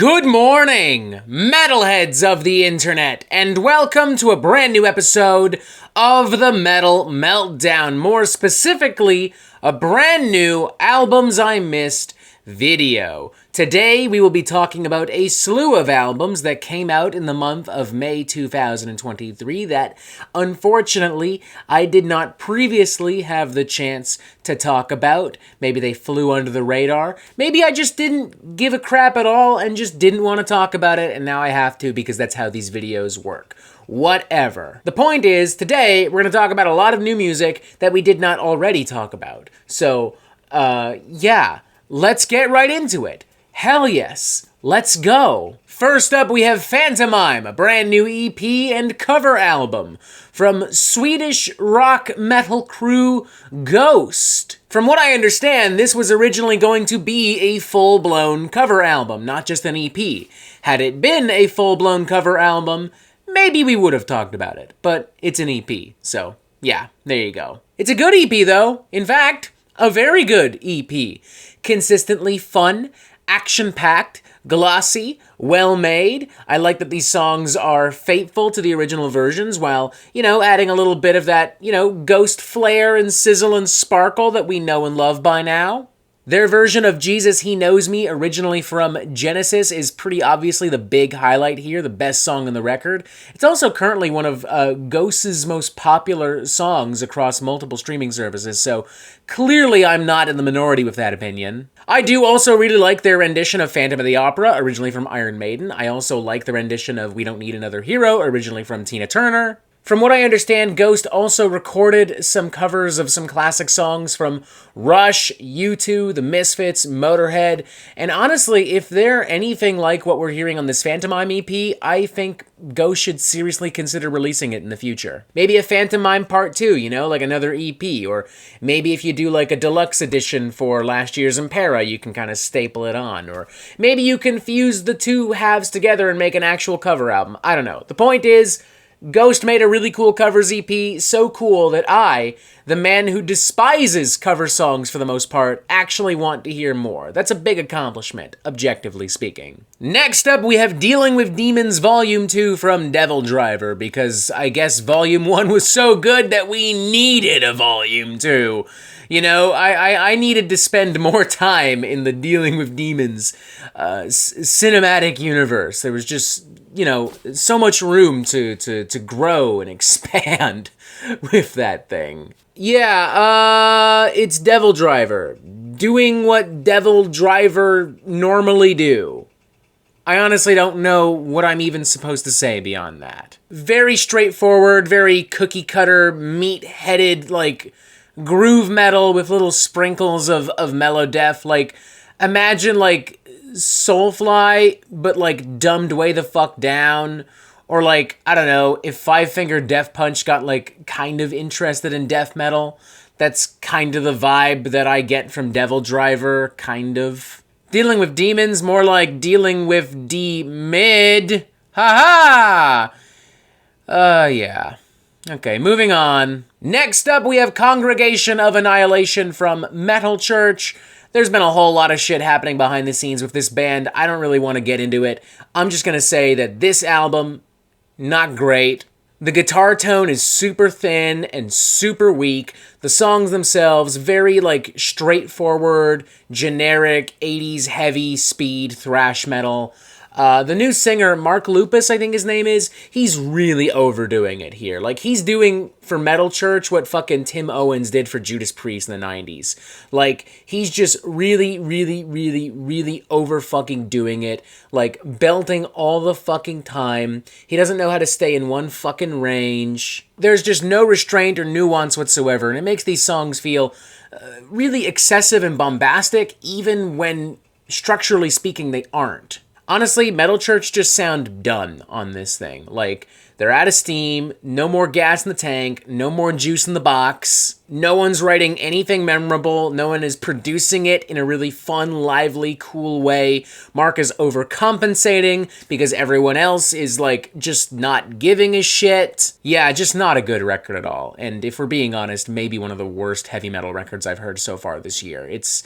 Good morning, metalheads of the internet, and welcome to a brand new episode of the Metal Meltdown. More specifically, a brand new Albums I Missed video. Today, we will be talking about a slew of albums that came out in the month of May 2023 that, unfortunately, I did not previously have the chance to talk about. Maybe they flew under the radar. Maybe I just didn't give a crap at all and just didn't want to talk about it, and now I have to because that's how these videos work. Whatever. The point is, today, we're going to talk about a lot of new music that we did not already talk about. So, yeah. Let's get right into it. Hell yes, let's go. First up, we have Phantomime, a brand new EP and cover album from Swedish rock metal crew Ghost. From what I understand, this was originally going to be a full-blown cover album, not just an EP. Had it been a full-blown cover album, maybe we would have talked about it, but it's an EP, so yeah, there you go. It's a good EP though. In fact, a very good EP. Consistently fun, action-packed, glossy, well-made. I like that these songs are faithful to the original versions while, adding a little bit of that, ghost flair and sizzle and sparkle that we know and love by now. Their version of Jesus, He Knows Me, originally from Genesis, is pretty obviously the big highlight here, the best song on the record. It's also currently one of Ghost's most popular songs across multiple streaming services, so clearly I'm not in the minority with that opinion. I do also really like their rendition of Phantom of the Opera, originally from Iron Maiden. I also like the rendition of We Don't Need Another Hero, originally from Tina Turner. From what I understand, Ghost also recorded some covers of some classic songs from Rush, U2, The Misfits, Motorhead, and honestly, if they're anything like what we're hearing on this Phantomime EP, I think Ghost should seriously consider releasing it in the future. Maybe a Phantomime Part 2, like another EP, or maybe if you do like a deluxe edition for last year's Impera, you can kind of staple it on, or maybe you can fuse the two halves together and make an actual cover album. I don't know. The point is, Ghost made a really cool covers EP, so cool that I, the man who despises cover songs for the most part, actually want to hear more. That's a big accomplishment, objectively speaking. Next up, we have Dealing with Demons Volume 2 from DevilDriver, because I guess Volume 1 was so good that we needed a Volume 2. I needed to spend more time in the Dealing with Demons cinematic universe. There was just, so much room to grow and expand with that thing. Yeah, it's DevilDriver, doing what DevilDriver normally do. I honestly don't know what I'm even supposed to say beyond that. Very straightforward, very cookie-cutter, meat-headed, groove metal with little sprinkles of mellow def. Imagine, Soulfly, but, dumbed way the fuck down. Or, I don't know, if Five Finger Death Punch got, kind of interested in death metal. That's kind of the vibe that I get from DevilDriver, kind of. Dealing with Demons, more like dealing with D-mid. Ha-ha! Yeah. Okay, moving on. Next up, we have Congregation of Annihilation from Metal Church. There's been a whole lot of shit happening behind the scenes with this band. I don't really want to get into it. I'm just going to say that this album, not great. The guitar tone is super thin and super weak. The songs themselves, very, straightforward, generic, 80s heavy speed thrash metal. The new singer, Mark Lupus, I think his name is, he's really overdoing it here. He's doing for Metal Church what fucking Tim Owens did for Judas Priest in the 90s. He's just really, really, really, really over-fucking doing it. Belting all the fucking time. He doesn't know how to stay in one fucking range. There's just no restraint or nuance whatsoever, and it makes these songs feel really excessive and bombastic, even when, structurally speaking, they aren't. Honestly, Metal Church just sound done on this thing. They're out of steam, no more gas in the tank, no more juice in the box. No one's writing anything memorable, no one is producing it in a really fun, lively, cool way. Mark is overcompensating because everyone else is, just not giving a shit. Yeah, just not a good record at all. And if we're being honest, maybe one of the worst heavy metal records I've heard so far this year. It's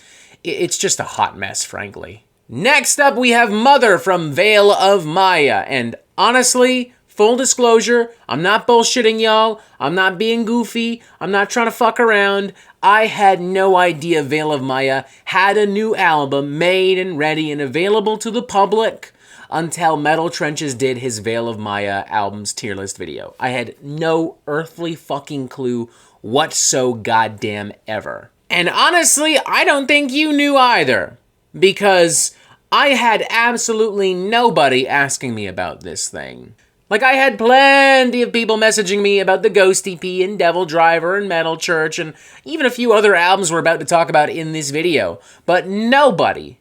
just a hot mess, frankly. Next up, we have Mother from Veil of Maya, and honestly, full disclosure, I'm not bullshitting y'all, I'm not being goofy, I'm not trying to fuck around. I had no idea Veil of Maya had a new album made and ready and available to the public until Metal Trenches did his Veil of Maya album's tier list video. I had no earthly fucking clue whatso goddamn ever. And honestly, I don't think you knew either, because I had absolutely nobody asking me about this thing. Like, I had plenty of people messaging me about the Ghost EP and DevilDriver and Metal Church and even a few other albums we're about to talk about in this video. But nobody,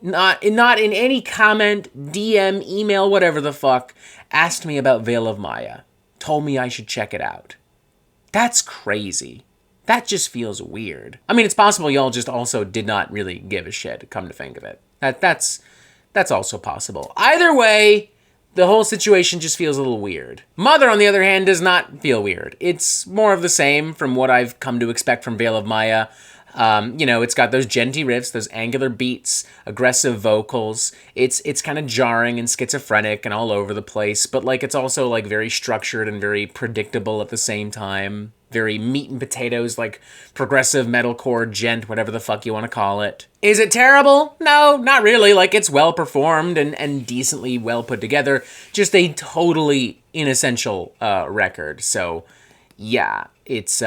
not in any comment, DM, email, whatever the fuck, asked me about Veil of Maya. Told me I should check it out. That's crazy. That just feels weird. I mean, it's possible y'all just also did not really give a shit, come to think of it. That's also possible. Either way, the whole situation just feels a little weird. Mother, on the other hand, does not feel weird. It's more of the same from what I've come to expect from Veil of Maya. You know, it's got those djenty riffs, those angular beats, aggressive vocals. It's kind of jarring and schizophrenic and all over the place, but like it's also like very structured and very predictable at the same time. Very meat and potatoes, like progressive metalcore djent, whatever the fuck you want to call it. Is it terrible? No, not really. Like, it's well performed and decently well put together. Just a totally inessential record. So, yeah, it's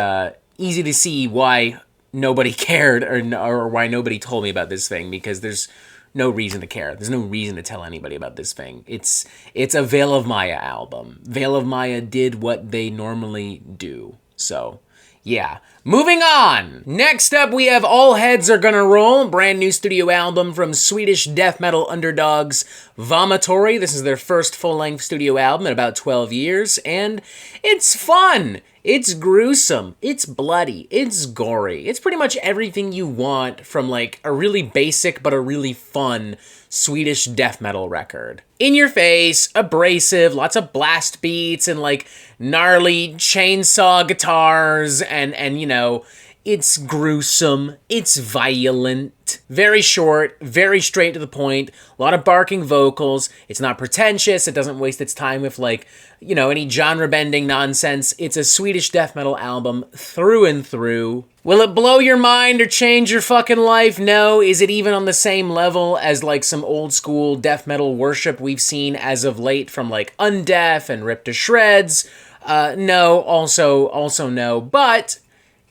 easy to see why nobody cared or why nobody told me about this thing, because there's no reason to care. There's no reason to tell anybody about this thing. It's a Veil of Maya album. Veil of Maya did what they normally do. So, yeah. Moving on! Next up, we have All Heads Are Gonna Roll, brand new studio album from Swedish death metal underdogs Vomitory. This is their first full-length studio album in about 12 years, and it's fun! It's gruesome, it's bloody, it's gory. It's pretty much everything you want from like a really basic but a really fun Swedish death metal record. In your face, abrasive, lots of blast beats and like gnarly chainsaw guitars and you know, it's gruesome, it's violent, very short, very straight to the point, a lot of barking vocals, it's not pretentious, it doesn't waste its time with like, you know, any genre-bending nonsense. It's a Swedish death metal album through and through. Will it blow your mind or change your fucking life? No. Is it even on the same level as like some old school death metal worship we've seen as of late from like Undeath and Ripped to Shreds? No, also no. But,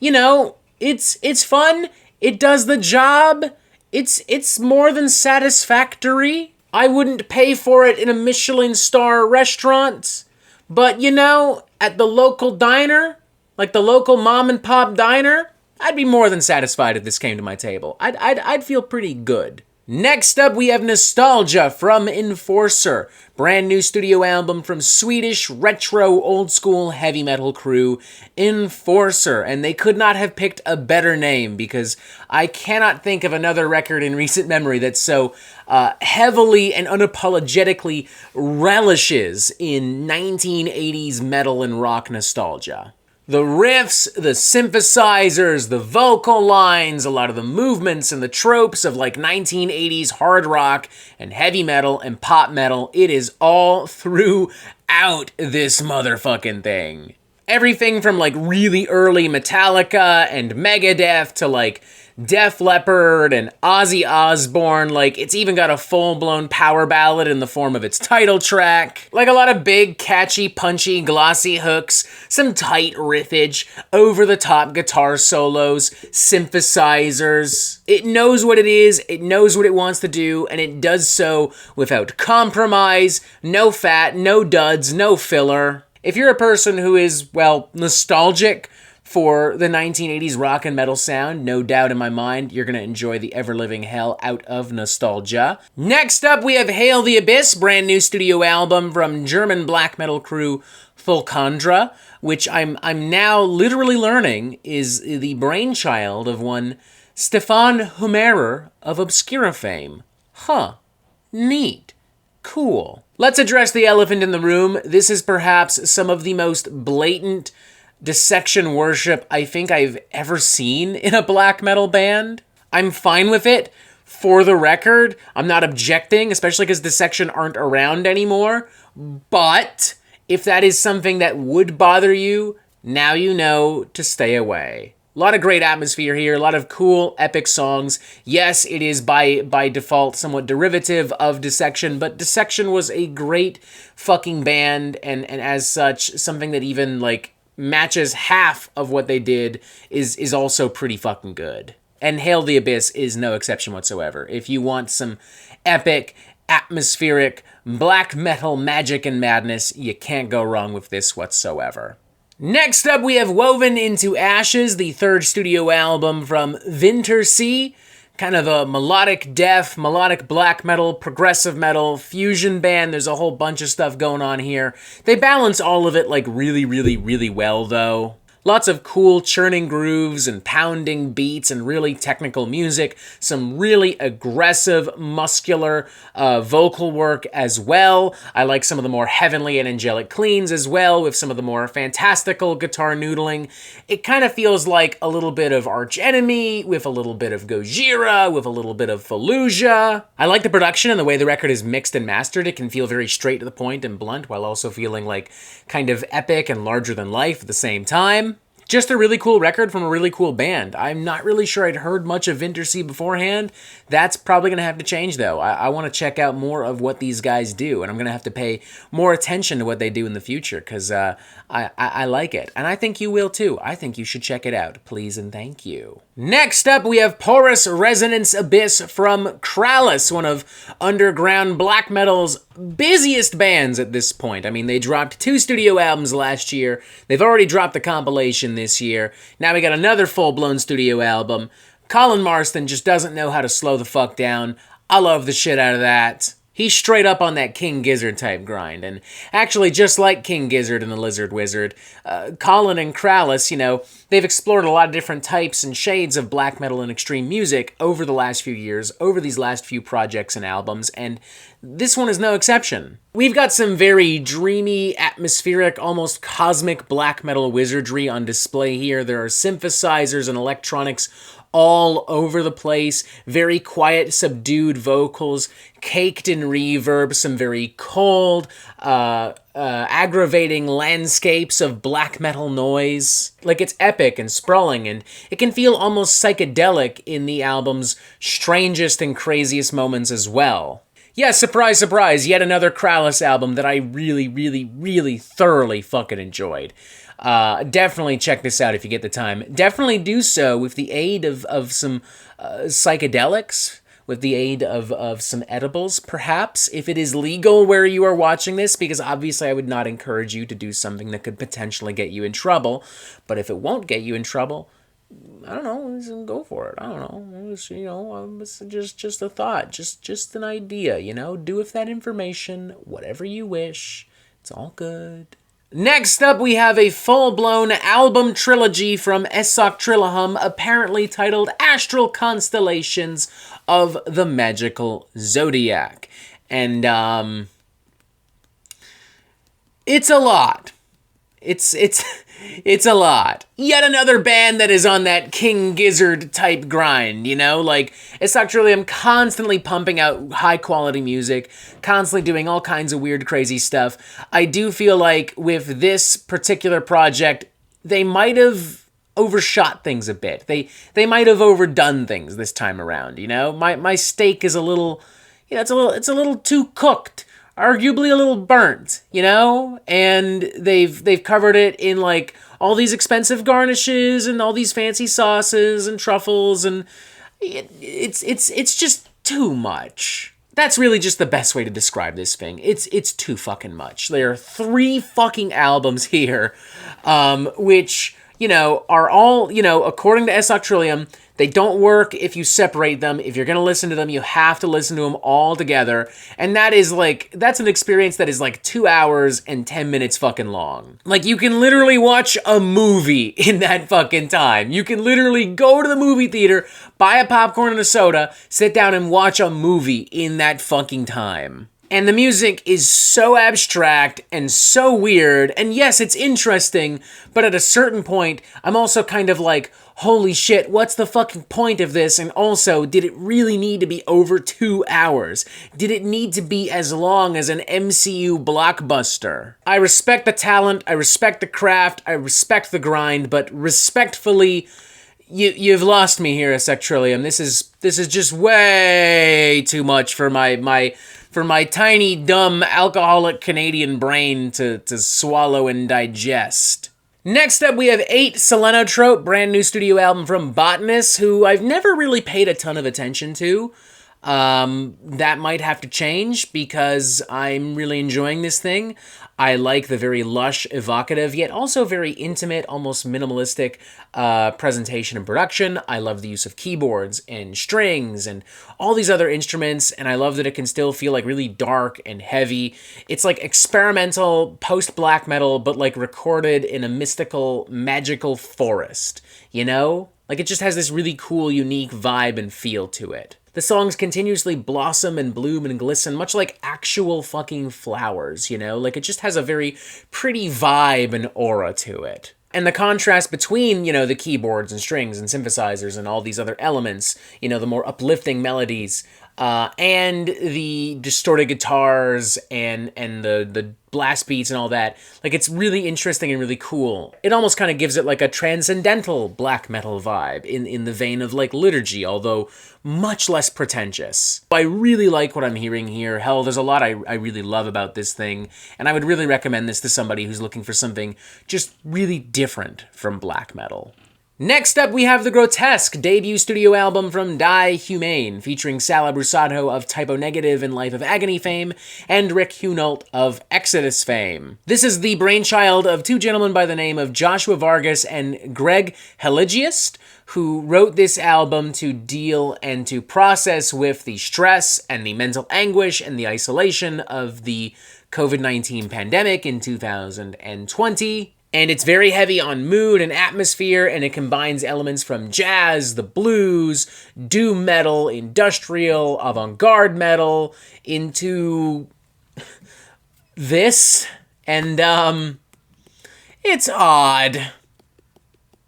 you know, it's fun. It does the job. It's more than satisfactory. I wouldn't pay for it in a Michelin star restaurant. But, you know, at the local diner, like the local mom and pop diner, I'd be more than satisfied if this came to my table. I'd feel pretty good. Next up, we have Nostalgia from Enforcer, brand new studio album from Swedish retro old school heavy metal crew Enforcer, and they could not have picked a better name because I cannot think of another record in recent memory that so heavily and unapologetically relishes in 1980s metal and rock nostalgia. The riffs, the synthesizers, the vocal lines, a lot of the movements and the tropes of like 1980s hard rock and heavy metal and pop metal, it is all throughout this motherfucking thing. Everything from like really early Metallica and Megadeth to like Def Leppard and Ozzy Osbourne, like it's even got a full-blown power ballad in the form of its title track. Like a lot of big, catchy, punchy, glossy hooks, some tight riffage, over-the-top guitar solos, synthesizers. It knows what it is, it knows what it wants to do, and it does so without compromise, no fat, no duds, no filler. If you're a person who is, well, nostalgic for the 1980s rock and metal sound, no doubt in my mind, you're going to enjoy the ever-living hell out of Nostalgia. Next up, we have Hail the Abyss, brand new studio album from German black metal crew Thulcandra, which I'm now literally learning is the brainchild of one Stefan Hummerer of Obscura fame. Huh. Neat. Cool. Let's address the elephant in the room. This is perhaps some of the most blatant dissection worship I think I've ever seen in a black metal band. I'm fine with it For the record, I'm not objecting, especially because Dissection aren't around anymore, but if that is something that would bother you, now you know to stay away. A lot of great atmosphere here, a lot of cool, epic songs. Yes, it is by default somewhat derivative of Dissection, but Dissection was a great fucking band, and as such, something that even, like, matches half of what they did is also pretty fucking good. And Hail the Abyss is no exception whatsoever. If you want some epic, atmospheric, black metal magic and madness, you can't go wrong with this whatsoever. Next up, we have Woven into Ashes, the third studio album from Vintersea. Kind of a melodic death, melodic black metal, progressive metal, fusion band. There's a whole bunch of stuff going on here. They balance all of it, like, really, really, really well, though. Lots of cool churning grooves and pounding beats and really technical music. Some really aggressive, muscular vocal work as well. I like some of the more heavenly and angelic cleans as well, with some of the more fantastical guitar noodling. It kind of feels like a little bit of Arch Enemy, with a little bit of Gojira, with a little bit of Fallujah. I like the production and the way the record is mixed and mastered. It can feel very straight to the point and blunt, while also feeling like kind of epic and larger than life at the same time. Just a really cool record from a really cool band. I'm not really sure I'd heard much of Vintersea beforehand. That's probably going to have to change, though. I want to check out more of what these guys do, and I'm going to have to pay more attention to what they do in the future, because I like it. And I think you will, too. I think you should check it out. Please and thank you. Next up, we have Porous Resonance Abyss from Krallice, one of underground black metal's busiest bands at this point. I mean, they dropped 2 studio albums last year. They've already dropped the compilation this year. Now we got another full-blown studio album. Colin Marston just doesn't know how to slow the fuck down. I love the shit out of that. He's straight up on that King Gizzard type grind, and actually just like King Gizzard and the Lizard Wizard, Colin and Krallice, you know, they've explored a lot of different types and shades of black metal and extreme music over the last few years, over these last few projects and albums, and this one is no exception. We've got some very dreamy, atmospheric, almost cosmic black metal wizardry on display here. There are synthesizers and electronics all over the place, very quiet, subdued vocals, caked in reverb, some very cold, aggravating landscapes of black metal noise. Like, it's epic and sprawling, and it can feel almost psychedelic in the album's strangest and craziest moments as well. Yeah, surprise, surprise, yet another Krallice album that I really, really, really thoroughly fucking enjoyed. Definitely check this out if you get the time. Definitely do so with the aid of some psychedelics, with the aid of some edibles, perhaps, if it is legal where you are watching this, because obviously I would not encourage you to do something that could potentially get you in trouble. But if it won't get you in trouble, I don't know, go for it. I don't know, it's, you know, it's just a thought, just an idea, you know. Do with that information whatever you wish. It's all good. Next up, we have a full-blown album trilogy from Esoctrilihum, apparently titled Astral Constellations of the Magical Zodiac. And, it's a lot. It's a lot. Yet another band that is on that King Gizzard type grind, you know? Like, Esoctrilihum constantly pumping out high-quality music, constantly doing all kinds of weird, crazy stuff. I do feel like with this particular project, they might have overshot things a bit. They might have overdone things this time around, you know? My steak is a little, you know, it's a little too cooked. Arguably a little burnt, you know? And they've covered it in, like, all these expensive garnishes and all these fancy sauces and truffles, and it's just too much. That's really just the best way to describe this thing. It's too fucking much. There are 3 fucking albums here, which, you know, are all, you know, according to Esoctrilihum, they don't work if you separate them. If you're going to listen to them, you have to listen to them all together. And that is like, that's an experience that is like 2 hours and 10 minutes fucking long. Like, you can literally watch a movie in that fucking time. You can literally go to the movie theater, buy a popcorn and a soda, sit down and watch a movie in that fucking time. And the music is so abstract and so weird, and yes, it's interesting, but at a certain point, I'm also kind of like, holy shit, what's the fucking point of this? And also, did it really need to be over 2 hours? Did it need to be as long as an MCU blockbuster? I respect the talent, I respect the craft, I respect the grind, but respectfully, you've lost me here, Asex Trillium. This is just way too much for my tiny, dumb, alcoholic Canadian brain to swallow and digest. Next up, we have VIII Selenotrope, brand new studio album from Botanist, who I've never really paid a ton of attention to. That might have to change because I'm really enjoying this thing. I like the very lush, evocative, yet also very intimate, almost minimalistic presentation and production. I love the use of keyboards and strings and all these other instruments, and I love that it can still feel like really dark and heavy. It's like experimental post-black metal, but like recorded in a mystical, magical forest, you know? Like it just has this really cool, unique vibe and feel to it. The songs continuously blossom and bloom and glisten, much like actual fucking flowers, you know? Like, it just has a very pretty vibe and aura to it. And the contrast between, you know, the keyboards and strings and synthesizers and all these other elements, you know, the more uplifting melodies, and the distorted guitars and the blast beats and all that. Like, it's really interesting and really cool. It almost kind of gives it like a transcendental black metal vibe in the vein of like Liturgy, although much less pretentious. I really like what I'm hearing here. Hell, there's a lot I really love about this thing, and I would really recommend this to somebody who's looking for something just really different from black metal. Next up, we have the Grotesque debut studio album from Die Humane, featuring Sala Brusado of Typo Negative and Life of Agony fame, and Rick Hunolt of Exodus fame. This is the brainchild of two gentlemen by the name of Joshua Vargas and Greg Heligius, who wrote this album to deal and to process with the stress and the mental anguish and the isolation of the COVID-19 pandemic in 2020. And it's very heavy on mood and atmosphere, and it combines elements from jazz, the blues, doom metal, industrial, avant-garde metal into this. And, it's odd.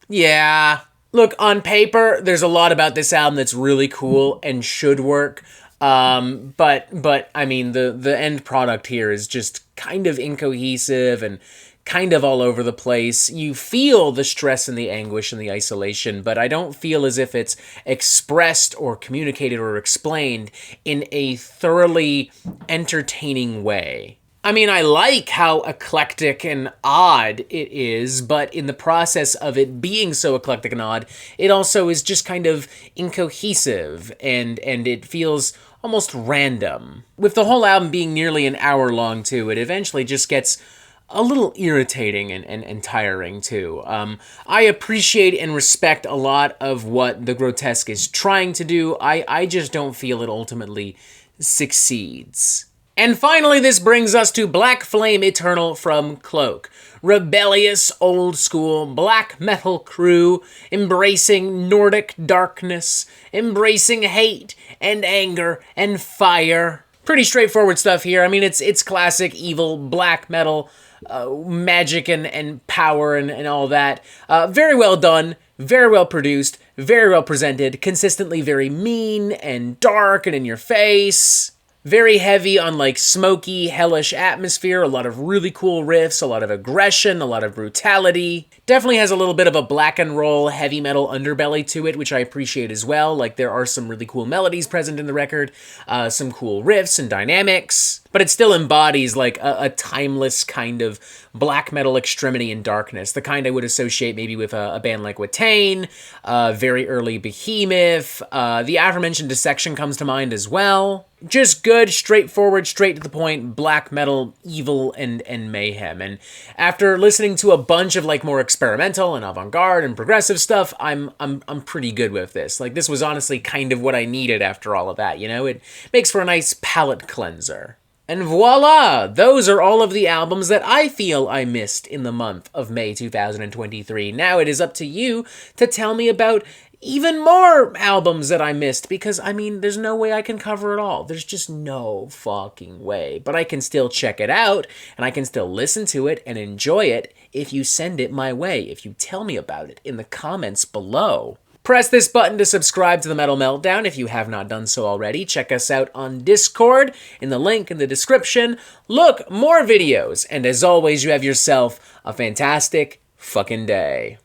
Yeah. Look, on paper, there's a lot about this album that's really cool and should work. But I mean, the end product here is just kind of incohesive and kind of all over the place. You feel the stress and the anguish and the isolation, but I don't feel as if it's expressed or communicated or explained in a thoroughly entertaining way. I mean, I like how eclectic and odd it is, but in the process of it being so eclectic and odd, it also is just kind of incohesive, and it feels almost random. With the whole album being nearly an hour long, too, it eventually just gets a little irritating and tiring, too. I appreciate and respect a lot of what the Grotesque is trying to do. I just don't feel it ultimately succeeds. And finally, this brings us to Black Flame Eternal from Cloak. Rebellious, old-school black metal crew, embracing Nordic darkness, embracing hate and anger and fire. Pretty straightforward stuff here. I mean, it's classic evil black metal, magic and power and all that. Very well done, very well produced, very well presented, consistently very mean and dark and in your face. Very heavy on like smoky, hellish atmosphere, a lot of really cool riffs, a lot of aggression, a lot of brutality. Definitely has a little bit of a black and roll heavy metal underbelly to it, which I appreciate as well. Like there are some really cool melodies present in the record, some cool riffs and dynamics, but it still embodies like a timeless kind of black metal extremity and darkness, the kind I would associate maybe with a band like VIII, very early Behemoth, the aforementioned Dissection comes to mind as well. Just good, straightforward, straight to the point, black metal, evil, and mayhem. And after listening to a bunch of like more experimental and avant-garde and progressive stuff, I'm pretty good with this. Like this was honestly kind of what I needed after all of that, you know? It makes for a nice palate cleanser. And voila! Those are all of the albums that I feel I missed in the month of May 2023. Now it is up to you to tell me about even more albums that I missed, because, I mean, there's no way I can cover it all. There's just no fucking way. But I can still check it out, and I can still listen to it and enjoy it if you send it my way, if you tell me about it in the comments below. Press this button to subscribe to the Metal Meltdown if you have not done so already. Check us out on Discord in the link in the description. Look, more videos. And as always, you have yourself a fantastic fucking day.